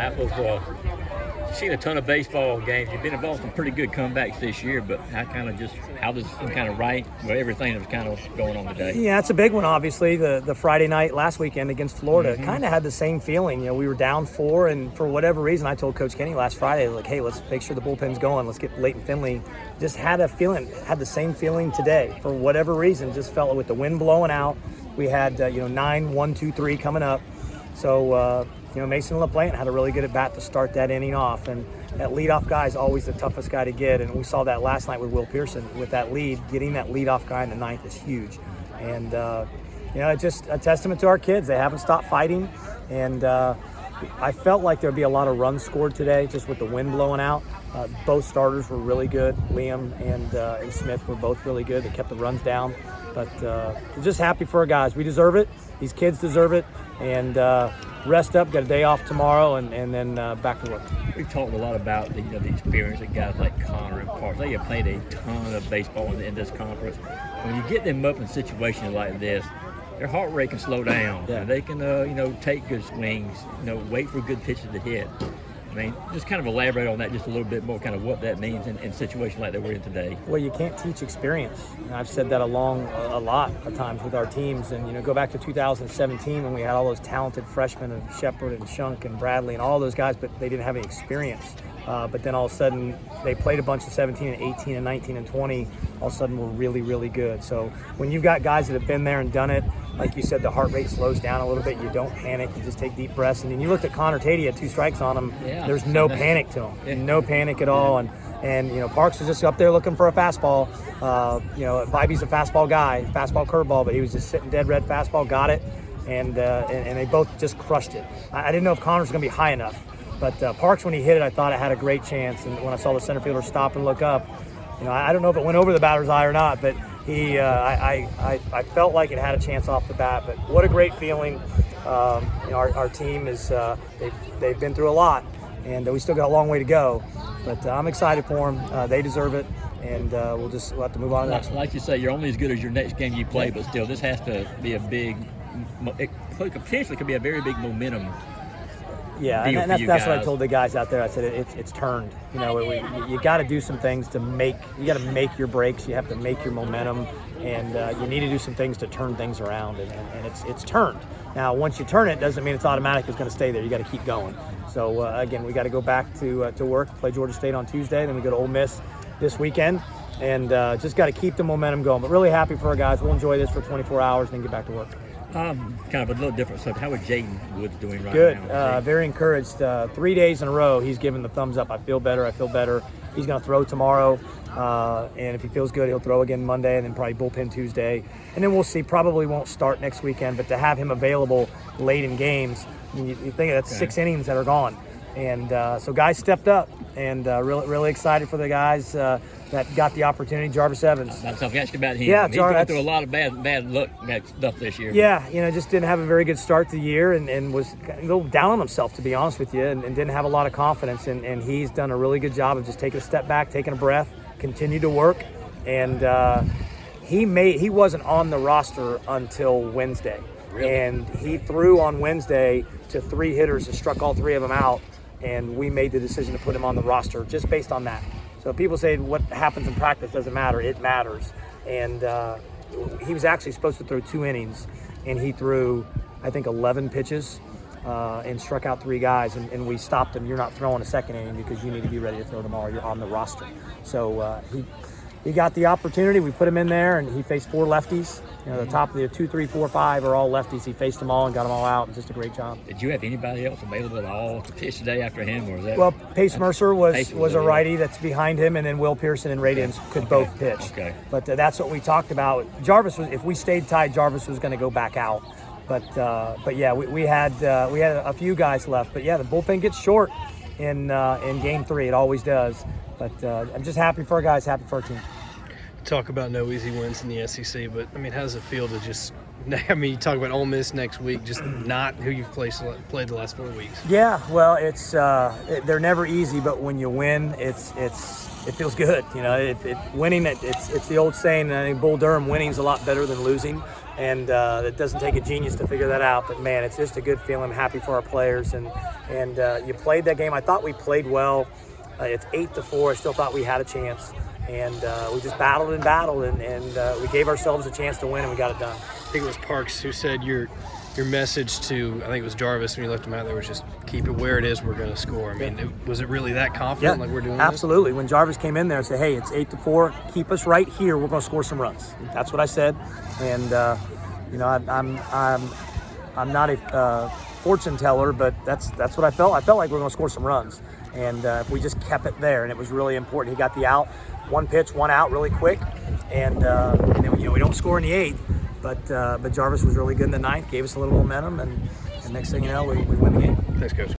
that was seen a ton of baseball games. You've been involved in some pretty good comebacks this year, but how does this kind of rank with everything that was kind of going on today? Yeah, it's a big one, obviously. The Friday night last weekend against Florida kind of had the same feeling. We were down 4, and for whatever reason, I told Coach Kenny last Friday, like, hey, let's make sure the bullpen's going. Let's get Leighton Finley. Just had the same feeling today. For whatever reason, just felt with the wind blowing out. We had, 9, 1, 2, 3 coming up. So, Mason LaPlante had a really good at-bat to start that inning off, and that leadoff guy is always the toughest guy to get, and we saw that last night with Will Pearson with that lead. Getting that leadoff guy in the ninth is huge, and it's just a testament to our kids. They haven't stopped fighting, and I felt like there'd be a lot of runs scored today just with the wind blowing out. Both starters were really good. Liam and Smith were both really good. They kept the runs down, but we're just happy for our guys. We deserve it. These kids deserve it, and rest up, got a day off tomorrow, and then back to work. We've talked a lot about the experience of guys like Connor and Parks. They have played a ton of baseball in this conference. When you get them up in situations like this, their heart rate can slow down. Yeah. And they can, take good swings, wait for good pitches to hit. I mean, just kind of elaborate on that just a little bit more, kind of what that means in situations like that we're in today. Well, you can't teach experience. And I've said that a lot of times with our teams. And, go back to 2017 when we had all those talented freshmen of Shepard and Shunk and Bradley and all those guys, but they didn't have any experience. But then all of a sudden they played a bunch of 17 and 18 and 19 and 20. All of a sudden we're really, really good. So when you've got guys that have been there and done it, like you said, the heart rate slows down a little bit. You don't panic. You just take deep breaths. And then you looked at Connor Tate, he had 2 strikes on him. Yeah. There's no panic to him. Yeah. No panic at all. And Parks was just up there looking for a fastball. Bibby's a fastball guy, fastball curveball, but he was just sitting dead red fastball, got it. And they both just crushed it. I didn't know if Connor was going to be high enough. But Parks, when he hit it, I thought it had a great chance. And when I saw the center fielder stop and look up, I don't know if it went over the batter's eye or not, but I felt like it had a chance off the bat. But what a great feeling. Our team is they've been through a lot, and we still got a long way to go. But I'm excited for them. They deserve it, and we'll have to move on to the next one. Like you say, you're only as good as your next game you play, but still, this has to be it potentially could be a very big momentum. Yeah, and that's what I told the guys out there. I said it's turned. You got to do some things you got to make your breaks. You have to make your momentum, and you need to do some things to turn things around. And it's turned. Now, once you turn it, doesn't mean it's automatic. It's going to stay there. You got to keep going. So again, we got to go back to work. Play Georgia State on Tuesday. Then we go to Ole Miss this weekend, and just got to keep the momentum going. But really happy for our guys. We'll enjoy this for 24 hours, and then get back to work. Kind of a little different. So how is Jaden Woods doing right Good. now? Very encouraged. 3 days in a row, he's given the thumbs up. I feel better. He's going to throw tomorrow. And if he feels good, he'll throw again Monday, and then probably bullpen Tuesday. And then we'll see. Probably won't start next weekend, but to have him available late in games, you think that's 6 innings that are gone. And so guys stepped up, and really excited for the guys that got the opportunity. Jarvis Evans. That's something ask you about him. Yeah, he's going through a lot of bad stuff this year. Yeah, just didn't have a very good start to the year, and was a little down on himself, to be honest with you, and didn't have a lot of confidence. And he's done a really good job of just taking a step back, taking a breath, continue to work. And he wasn't on the roster until Wednesday. Really? And he threw on Wednesday to 3 hitters and struck all 3 of them out. And we made the decision to put him on the roster just based on that. So people say what happens in practice doesn't matter. It matters. And he was actually supposed to throw 2 innings, and he threw, I think, 11 pitches and struck out 3 guys. And we stopped him. You're not throwing a second inning because you need to be ready to throw tomorrow. You're on the roster. So he got the opportunity. We put him in there, and he faced 4 lefties. The top of the 2, 3, 4, 5 are all lefties. He faced them all and got them all out. Just a great job. Did you have anybody else available at all to pitch today after him, or was that? Well, Pace Mercer was a righty that's behind him, and then Will Pearson and Ray Dims could both pitch. Okay. But that's what we talked about. Jarvis if we stayed tied, Jarvis was going to go back out. But yeah, we had a few guys left. But yeah, the bullpen gets short in Game 3. It always does. But I'm just happy for our guys, happy for our team. Talk about no easy wins in the SEC, but how does it feel to just? You talk about Ole Miss next week, just not who you've played the last 4 weeks. Yeah, well, it's they're never easy, but when you win, it feels good. Winning, it's the old saying. I think Bull Durham, winning's a lot better than losing. And it doesn't take a genius to figure that out. But man, it's just a good feeling. I'm happy for our players. And you played that game. I thought we played well. It's 8-4. I still thought we had a chance. And we just battled and we gave ourselves a chance to win, and we got it done. I think it was Parks who said your message to, I think it was Jarvis when you left him out there, was just keep it where it is, we're going to score. I mean, was it really that confident, like we're doing absolutely. When Jarvis came in there and said, hey, it's 8-4, keep us right here, we're going to score some runs. That's what I said. And, I'm not a fortune teller, but that's what I felt. I felt like we were going to score some runs. And if we just kept it there, and it was really important. He got the out, one pitch, one out really quick. And we don't score in the 8th, but Jarvis was really good in the 9th, gave us a little momentum, and next thing you know, we win the game. Thanks, Coach.